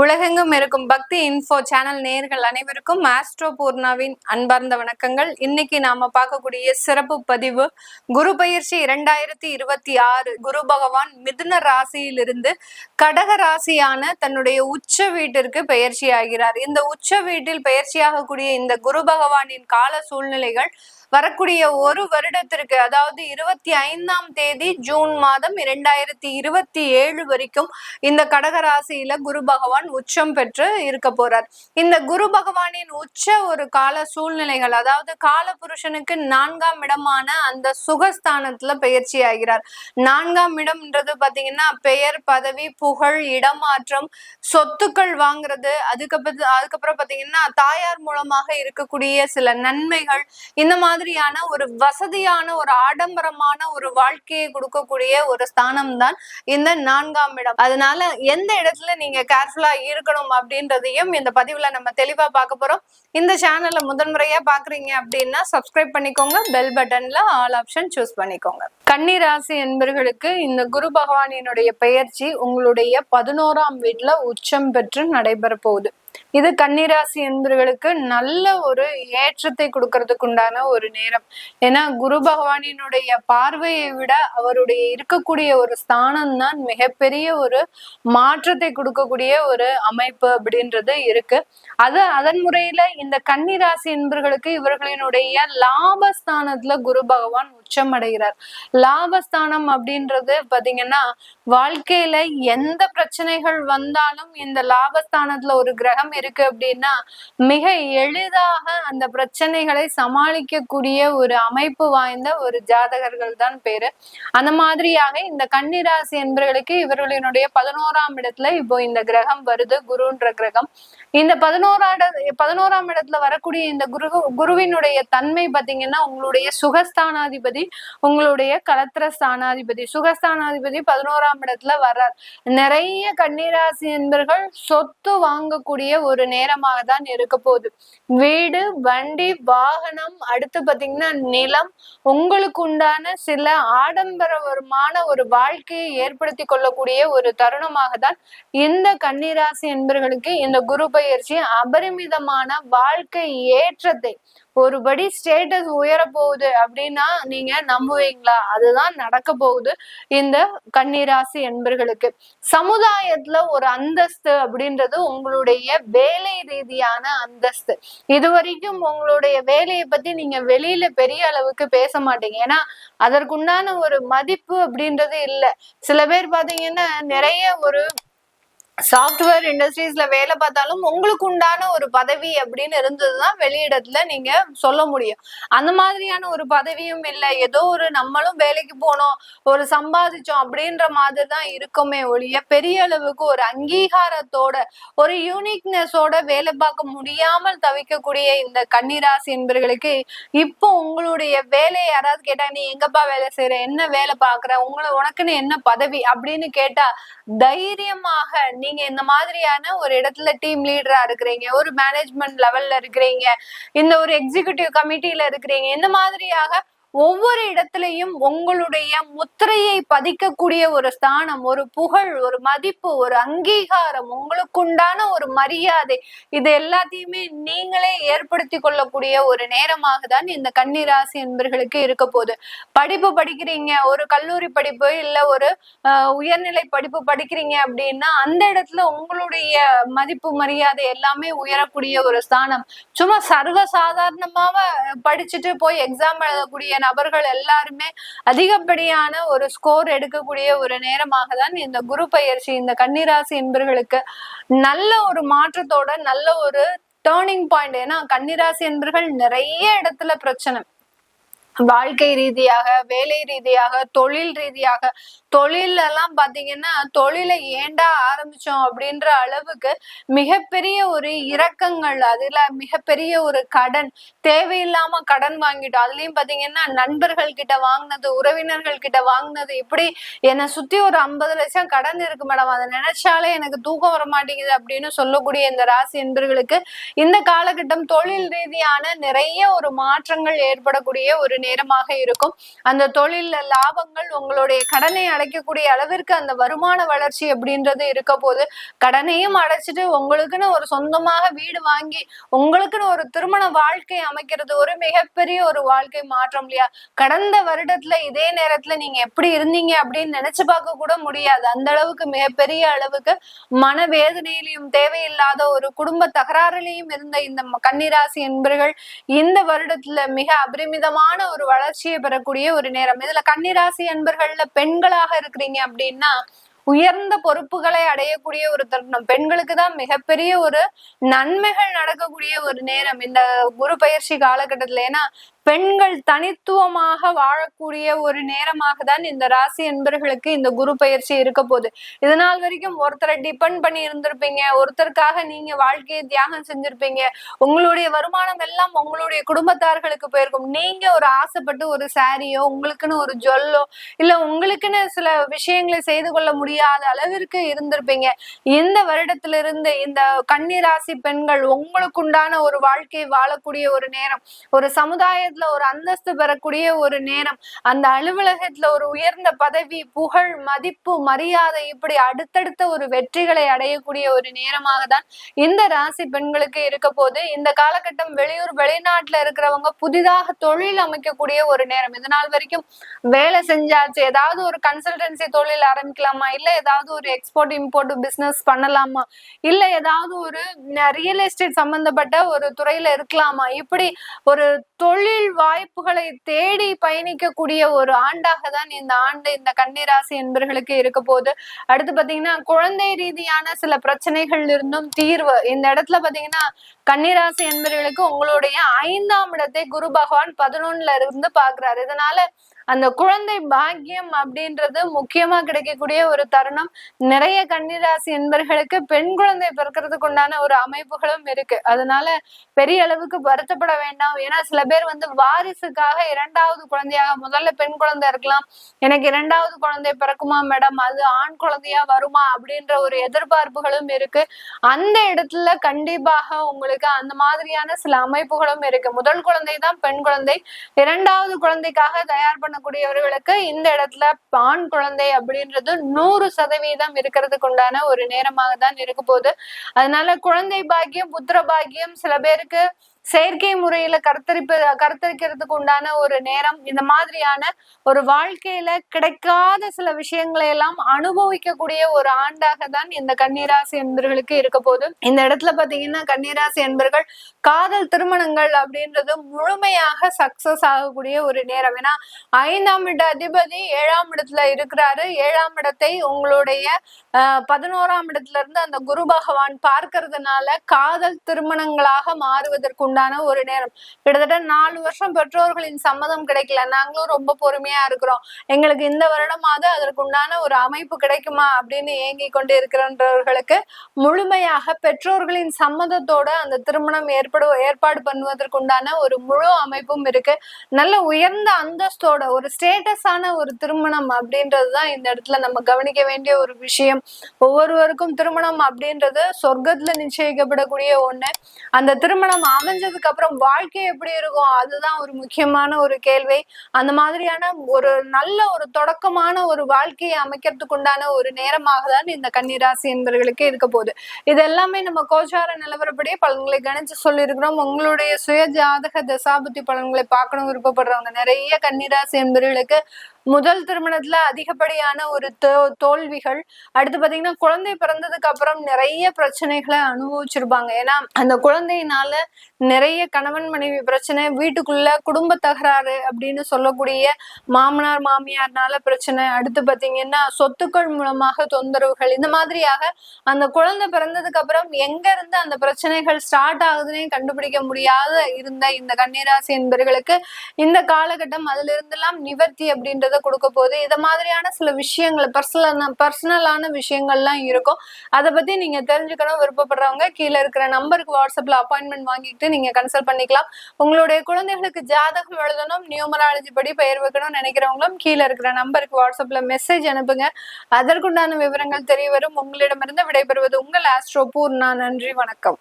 உலகெங்கும் இருக்கும் பக்தி இன்ஃபோ சேனல் நேயர்கள் அனைவருக்கும் ஆஸ்ட்ரோ பூர்ணாவின் அன்பார்ந்த வணக்கங்கள். இன்னைக்கு நாம பார்க்கக்கூடிய சிறப்பு பதிவு குரு பயிற்சி 2026. குரு பகவான் மிதுன ராசியிலிருந்து கடக ராசியான தன்னுடைய உச்ச வீட்டிற்கு பயிற்சி ஆகிறார். இந்த உச்ச வீட்டில் பயிற்சியாகக்கூடிய இந்த குரு பகவானின் கால சூழ்நிலைகள் வரக்கூடிய ஒரு வருடத்திற்கு, அதாவது 25ஆம் தேதி ஜூன் மாதம் 2027 வரைக்கும் இந்த கடக ராசியில குரு பகவான் உச்சம் பெற்று இருக்க போறார். இந்த குரு பகவானின் உச்ச ஒரு கால சூழ்நிலைகள், அதாவது கால புருஷனுக்கு 4ஆம் இடமான அந்த சுகஸ்தானத்துல பயிற்சி ஆகிறார். 4ஆம் இடம்ன்றது பாத்தீங்கன்னா பெயர், பதவி, புகழ், இடமாற்றம், சொத்துக்கள் வாங்குறது, அதுக்கப்புறம் பாத்தீங்கன்னா தாயார் மூலமாக இருக்கக்கூடிய சில நன்மைகள், இந்த மாதிரியான ஒரு வசதியான ஒரு ஆடம்பரமான ஒரு வாழ்க்கையை கொடுக்கக்கூடிய ஒரு ஸ்தானம் தான் இந்த 4ஆம் இடம். அதனால எந்த இடத்துல நீங்க கேர்ஃபுல்லா இருக்கணும் அப்படின்றதையும் இந்த பதிவுல நம்ம தெளிவா பார்க்க போறோம். இந்த சேனல்ல முதன்முறையா பாக்குறீங்க அப்படின்னா சப்ஸ்கிரைப் பண்ணிக்கோங்க, பெல் பட்டன்ல ஆல் ஆப்ஷன் சூஸ் பண்ணிக்கோங்க. கன்னி ராசி என்பர்களுக்கு இந்த குரு பகவானினுடைய பெயர்ச்சி உங்களுடைய 11ஆம் வீட்டுல உச்சம் பெற்று நடைபெற போகுது. இது கன்னிராசி என்பர்களுக்கு நல்ல ஒரு ஏற்றத்தை கொடுக்கறதுக்கு உண்டான ஒரு நேரம். ஏன்னா குரு பகவானினுடைய பார்வையை விட அவருடைய இருக்கக்கூடிய ஒரு ஸ்தானம் தான் மிகப்பெரிய ஒரு மாற்றத்தை கொடுக்கக்கூடிய ஒரு அமைப்பு அப்படின்றது இருக்கு. அதன் முறையில இந்த கன்னிராசி என்பர்களுக்கு இவர்களினுடைய லாபஸ்தானத்துல குரு பகவான் உச்சம் அடைகிறார். லாபஸ்தானம் அப்படின்றது பாத்தீங்கன்னா வாழ்க்கையில எந்த பிரச்சனைகள் வந்தாலும் இந்த லாபஸ்தானத்துல ஒரு கிரகம் இருக்கு அப்படின்னா மிக எளிதாக அந்த பிரச்சனைகளை சமாளிக்க கூடிய ஒரு அமைப்பு வாய்ந்த ஒரு ஜாதகர்கள் தான் பேரு. அந்த மாதிரியாக இந்த கன்னிராசி என்பவர்களுக்கு இவர்களினுடைய 11ஆம் இடத்துல இப்போ இந்த கிரகம் வருது, குருன்ற கிரகம். இந்த 11ஆம் இடத்துல வரக்கூடிய இந்த குருவினுடைய தன்மை பாத்தீங்கன்னா உங்களுடைய சுகஸ்தானாதிபதி, உங்களுடைய கலத்திர ஸ்தானாதிபதி. சுகஸ்தானாதிபதி 11ஆம் இடத்துல வர்றார். நிறைய கன்னிராசி என்பர்கள் சொத்து வாங்கக்கூடிய ஒரு நேரமாக தான் இருக்க போகுது. வீடு, வண்டி, வாகனம், அடுத்து பாத்தீங்கன்னா நிலம், உங்களுக்கு உண்டான சில ஆடம்பரமான ஒரு வாழ்க்கையை ஏற்படுத்தி கொள்ளக்கூடிய ஒரு தருணமாக தான் இந்த கன்னிராசி என்பர்களுக்கு இந்த குரு பயிற்சி அபரிமிதமான வாழ்க்கை ஏற்றத்தை, ஒருபடி ஸ்டேட்டஸ் உயர போகுது அப்படின்னா நீங்க நம்புவீங்களா? அதுதான் நடக்க போகுது இந்த கன்னிராசி என்பர்களுக்கு. சமுதாயத்துல ஒரு அந்தஸ்து அப்படின்றது உங்களுடைய வேலை ரீதியான அந்தஸ்து. இதுவரைக்கும் உங்களுடைய வேலையை பத்தி நீங்க வெளியில பெரிய அளவுக்கு பேச மாட்டீங்க, ஏன்னா அதற்குண்டான ஒரு மதிப்பு அப்படின்றது இல்லை. சில பேர் பாத்தீங்கன்னா நிறைய ஒரு சாஃப்ட்வேர் இண்டஸ்ட்ரீஸ்ல வேலை பார்த்தாலும் உங்களுக்கு உண்டான ஒரு பதவி அப்படின்னு இருந்ததுதான் வெளியிடத்துல நீங்க சொல்ல முடியும். அந்த மாதிரியான ஒரு பதவியும் இல்லை. ஏதோ ஒரு நம்மளும் வேலைக்கு போனோம், ஒரு சம்பாதிச்சோம் அப்படின்ற மாதிரி தான் இருக்குமே ஒழிய பெரிய அளவுக்கு ஒரு அங்கீகாரத்தோட ஒரு யூனிக்னஸோட வேலை பார்க்க முடியாமல் தவிக்கக்கூடிய இந்த கன்னிராசி என்பவர்களுக்கு இப்போ உங்களுடைய வேலையை யாராவது கேட்டா, நீ எங்கப்பா வேலை செய்யற, என்ன வேலை பாக்குற, உனக்குன்னு என்ன பதவி அப்படின்னு கேட்டா தைரியமாக நீங்க இந்த மாதிரியான ஒரு இடத்துல டீம் லீடரா இருக்கிறீங்க, ஒரு மேனேஜ்மெண்ட் லெவல்ல இருக்கிறீங்க, இந்த ஒரு எக்ஸிகியூட்டிவ் கமிட்டில இருக்கிறீங்க, இந்த மாதிரியாக ஒவ்வொரு இடத்துலயும் உங்களுடைய முத்திரையை பதிக்கக்கூடிய ஒரு ஸ்தானம், ஒரு புகழ், ஒரு மதிப்பு, ஒரு அங்கீகாரம், உங்களுக்குண்டான ஒரு மரியாதை, இது எல்லாத்தையுமே நீங்களே ஏற்படுத்தி கொள்ளக்கூடிய ஒரு நேரமாக தான் இந்த கன்னிராசி என்பர்களுக்கு இருக்க போகுது. படிப்பு படிக்கிறீங்க, ஒரு கல்லூரி படிப்பு இல்ல ஒரு உயர்நிலை படிப்பு படிக்கிறீங்க அப்படின்னா அந்த இடத்துல உங்களுடைய மதிப்பு, மரியாதை எல்லாமே உயரக்கூடிய ஒரு ஸ்தானம். சும்மா சர்வசாதாரணமாக படிச்சுட்டு போய் எக்ஸாம் எழுதக்கூடிய நபர்கள் எல்லாருமே அதிகப்படியான ஒரு ஸ்கோர் எடுக்கக்கூடிய ஒரு நேரமாக தான் இந்த குரு பயிற்சி இந்த கன்னிராசி என்பர்களுக்கு நல்ல ஒரு மாற்றத்தோட நல்ல ஒரு டேர்னிங் பாயிண்ட். ஏன்னா கன்னிராசி என்பர்கள் நிறைய இடத்துல பிரச்சனை, வாழ்க்கை ரீதியாக, வேலை ரீதியாக, தொழில் ரீதியாக. தொழில் எல்லாம் பாத்தீங்கன்னா தொழிலை ஏண்டா ஆரம்பிச்சோம் அப்படின்ற அளவுக்கு மிகப்பெரிய ஒரு இரக்கங்கள், அதுல மிகப்பெரிய ஒரு கடன், தேவையில்லாம கடன் வாங்கிட்டோம். அதுலயும் பாத்தீங்கன்னா நண்பர்கள் கிட்ட வாங்கினது, உறவினர்கள் கிட்ட வாங்கினது, இப்படி என்னை சுத்தி ஒரு 50 லட்சம் கடன் இருக்கு மேடம், அதை நினைச்சாலே எனக்கு தூக்கம் வர மாட்டேங்குது அப்படின்னு சொல்லக்கூடிய இந்த ராசி என்பர்களுக்கு இந்த காலகட்டம் தொழில் ரீதியான நிறைய ஒரு மாற்றங்கள் ஏற்படக்கூடிய ஒரு நேரமாக இருக்கும். அந்த தொழில்ல லாபங்கள், உங்களுடைய கடனை அடைக்கக்கூடிய அளவிற்கு அந்த வருமான வளர்ச்சி அப்படின்றது இருக்க போது, கடனையும் அடைச்சிட்டு உங்களுக்குன்னு ஒரு சொந்தமாக வீடு வாங்கி உங்களுக்குன்னு ஒரு திருமண வாழ்க்கை அமைக்கிறது ஒரு மிகப்பெரிய ஒரு வாழ்க்கை மாற்றம் இல்லையா? கடந்த வருடத்துல இதே நேரத்துல நீங்க எப்படி இருந்தீங்க அப்படின்னு நினைச்சு பார்க்க கூட முடியாது. அந்த அளவுக்கு மிகப்பெரிய அளவுக்கு மனவேதனையிலையும் தேவையில்லாத ஒரு குடும்ப தகராறுலையும் இருந்த இந்த கன்னிராசி என்பர்கள் இந்த வருடத்துல மிக அபரிமிதமான ஒரு வளர்ச்சியை பெறக்கூடிய ஒரு நேரம். இதுல கன்னிராசி என்பர்கள்ல பெண்களாக இருக்கிறீங்க அப்படின்னா உயர்ந்த பொறுப்புகளை அடையக்கூடிய ஒரு தருணம். பெண்களுக்கு தான் மிகப்பெரிய ஒரு நன்மைகள் நடக்கக்கூடிய ஒரு நேரம் இந்த குரு பயிற்சி காலகட்டத்துல. ஏன்னா பெண்கள் தனித்துவமாக வாழக்கூடிய ஒரு நேரமாக தான் இந்த ராசி என்பர்களுக்கு இந்த குரு பயிற்சி இருக்க போகுது. இதனால் வரைக்கும் ஒருத்தரை டிபெண்ட் பண்ணி இருந்திருப்பீங்க, ஒருத்தருக்காக நீங்க வாழ்க்கையை தியாகம் செஞ்சிருப்பீங்க. உங்களுடைய வருமானம் எல்லாம் உங்களுடைய குடும்பத்தார்களுக்கு போயிருக்கும். நீங்க ஒரு ஆசைப்பட்டு ஒரு சாரியோ, உங்களுக்குன்னு ஒரு ஜொல்லோ, இல்ல உங்களுக்குன்னு சில விஷயங்களை செய்து கொள்ள முடியாத அளவிற்கு இருந்திருப்பீங்க. இந்த வருடத்திலிருந்து இந்த கன்னிராசி பெண்கள் உங்களுக்குண்டான ஒரு வாழ்க்கையை வாழக்கூடிய ஒரு நேரம், ஒரு சமுதாய ஒரு அந்தஸ்து பெறக்கூடிய ஒரு நேரம், அந்த அலுவலகத்துல ஒரு உயர்ந்த பதவி, புகழ், மதிப்பு, மரியாதை, இப்படி அடுத்தடுத்த ஒரு வெற்றிகளை அடையக்கூடிய ஒரு நேரமாக தான் இந்த ராசி பெண்களுக்கு இருக்க போது. இந்த காலகட்டம் வெளியூர் வெளிநாட்டுல இருக்கிறவங்க புதிதாக தொழில் அமைக்கக்கூடிய ஒரு நேரம். இதனால் வரைக்கும் வேலை செஞ்சாச்சு, ஏதாவது ஒரு கன்சல்டன்சி தொழில் ஆரம்பிக்கலாமா, இல்ல ஏதாவது ஒரு எக்ஸ்போர்ட் இம்போர்ட் பிசினஸ் பண்ணலாமா, இல்ல ஏதாவது ஒரு ரியல் எஸ்டேட் சம்பந்தப்பட்ட ஒரு துறையில இருக்கலாமா, இப்படி ஒரு தொழில் வாய்ப்புகளை தேடி பயணிக்கக்கூடிய ஒரு ஆண்டாக தான் இந்த ஆண்டு இந்த கன்னிராசி என்பர்களுக்கு இருக்க போது. அடுத்து பாத்தீங்கன்னா குழந்தை ரீதியான சில பிரச்சனைகள் இருந்தும் தீர்வு. இந்த இடத்துல பாத்தீங்கன்னா கன்னிராசி என்பர்களுக்கு உங்களுடைய 5ஆம் இடத்தை குரு பகவான் 11ல இருந்து பாக்குறாரு. இதனால அந்த குழந்தை பாக்கியம் அப்படின்றது முக்கியமா கிடைக்கக்கூடிய ஒரு தருணம். நிறைய கன்னிராசி என்பர்களுக்கு பெண் குழந்தை பிறக்கிறதுக்கு உண்டான ஒரு அமைப்புகளும் இருக்கு. அதனால பெரிய அளவுக்கு வருத்தப்பட வேண்டாம். ஏன்னா சில பேர் வாரிசுக்காக 2வது குழந்தையாக, முதல்ல பெண் குழந்தை இருக்கலாம், எனக்கு 2வது குழந்தை பிறக்குமா மேடம், அது ஆண் குழந்தையா வருமா அப்படின்ற ஒரு எதிர்பார்ப்புகளும் இருக்கு. அந்த இடத்துல கண்டிப்பாக உங்களுக்கு அந்த மாதிரியான சில அமைப்புகளும் இருக்கு. முதல் குழந்தை தான் பெண் குழந்தை, 2வது குழந்தைக்காக தயார் பண்ணக்கூடியவர்களுக்கு இந்த இடத்துல ஆண் குழந்தை அப்படின்றது 100% இருக்கிறதுக்கு உண்டான ஒரு நேரமாக தான் இருக்க போகுது. அதனால குழந்தை பாக்கியம், புத்திர பாக்கியம், சில பேருக்கு செயற்கை முறையில கருத்தரிக்கிறதுக்கு உண்டான ஒரு நேரம். இந்த மாதிரியான ஒரு வாழ்க்கையில கிடைக்காத சில விஷயங்களை எல்லாம் அனுபவிக்கக்கூடிய ஒரு ஆண்டாக தான் இந்த கன்னிராசி என்பர்களுக்கு இருக்க போது. இந்த இடத்துல பாத்தீங்கன்னா கன்னிராசி என்பர்கள் காதல் திருமணங்கள் அப்படின்றது முழுமையாக சக்சஸ் ஆகக்கூடிய ஒரு நேரம். ஏன்னா 5ஆம் இட அதிபதி 7ஆம் இடத்துல இருக்கிறாரு. 7ஆம் இடத்தை உங்களுடைய 11ஆம் இடத்துல இருந்து அந்த குரு பகவான் பார்க்கறதுனால காதல் திருமணங்களாக மாறுவதற்கு ஒரு நேரம். கிட்டத்தட்ட 4 வருஷம் பெற்றோர்களின் சம்மதம் கிடைக்கல, நாங்களும் ரொம்ப பொறுமையா இருக்கிறோம், எங்களுக்கு இந்த வருடமாவது அதற்கு உண்டான ஒரு அமைப்பு கிடைக்குமா அப்படின்னு ஏங்கி கொண்டு இருக்கிறவர்களுக்கு முழுமையாக பெற்றோர்களின் சம்மதத்தோட அந்த திருமணம் ஏற்பாடு பண்ணுவதற்குண்டான ஒரு முழு அமைப்பும் இருக்கு. நல்ல உயர்ந்த அந்தஸ்தோட ஒரு ஸ்டேட்டஸான ஒரு திருமணம் அப்படின்றதுதான் இந்த இடத்துல நம்ம கவனிக்க வேண்டிய ஒரு விஷயம். ஒவ்வொருவருக்கும் திருமணம் அப்படின்றது சொர்க்கத்துல நிச்சயிக்கப்படக்கூடிய ஒண்ணு. அந்த திருமணம் அமைஞ்சதுக்கு அப்புறம் வாழ்க்கை எப்படி இருக்கும், அதுதான் ஒரு முக்கியமான ஒரு கேள்வி. அந்த மாதிரியான ஒரு நல்ல ஒரு தொடக்கமான ஒரு வாழ்க்கையை அமைக்கிறதுக்கு உண்டான ஒரு நேரமாக தான் இந்த கன்னிராசி என்பவர்களுக்கு இருக்க போகுது. இது எல்லாமே நம்ம கோச்சார நிலவரப்படியே பலன்களை கணிச்சு சொல்லியிருக்கிறோம். உங்களுடைய சுய ஜாதக தசாபுத்தி பலன்களை பார்க்கணும் விருப்பப்படுறவங்க நிறைய கன்னிராசி என்பவர்களுக்கு முதல் திருமணத்துல அதிகப்படியான ஒரு தோல்விகள், அடுத்து பாத்தீங்கன்னா குழந்தை பிறந்ததுக்கு அப்புறம் நிறைய பிரச்சனைகளை அனுபவிச்சிருப்பாங்க. ஏன்னா அந்த குழந்தையினால நிறைய கணவன் மனைவி பிரச்சனை, வீட்டுக்குள்ள குடும்ப தகராறு அப்படின்னு சொல்லக்கூடிய மாமனார் மாமியார்னால பிரச்சனை, அடுத்து பாத்தீங்கன்னா சொத்துக்கள் மூலமாக தொந்தரவுகள், இந்த மாதிரியாக அந்த குழந்தை பிறந்ததுக்கு அப்புறம் எங்க இருந்து அந்த பிரச்சனைகள் ஸ்டார்ட் ஆகுதுன்னே கண்டுபிடிக்க முடியாத இருந்த இந்த கன்னிராசி என்பவர்களுக்கு இந்த காலகட்டம் அதுல இருந்தெல்லாம் நிவர்த்தி அப்படின்றது கொடுக்க போகுது. இத மாதிரியான சில விஷயங்கள் பர்சனலான விஷயங்கள்லாம் இருக்கும். அதை பத்தி நீங்க தெரிஞ்சுக்கணும் விருப்பப்படுறவங்க கீழே இருக்கிற நம்பருக்கு வாட்ஸ்அப்ல அப்பாயின்மெண்ட் வாங்கிட்டு நீங்க கன்சல்ட் பண்ணிக்கலாம். உங்களுடைய குழந்தைகளுக்கு ஜாதகம் எழுதணும், நியூமராலஜி படி பெயர் வைக்கணும்னு நினைக்கிறவங்களும் கீழே இருக்கிற நம்பருக்கு வாட்ஸ்அப்ல மெசேஜ் அனுப்புங்க. அதற்குண்டான விவரங்கள் தெரிய வரும். உங்களிடமிருந்து விடைபெறுவது உங்கள் ஆஸ்ட்ரோ பூர்ணா. நன்றி, வணக்கம்.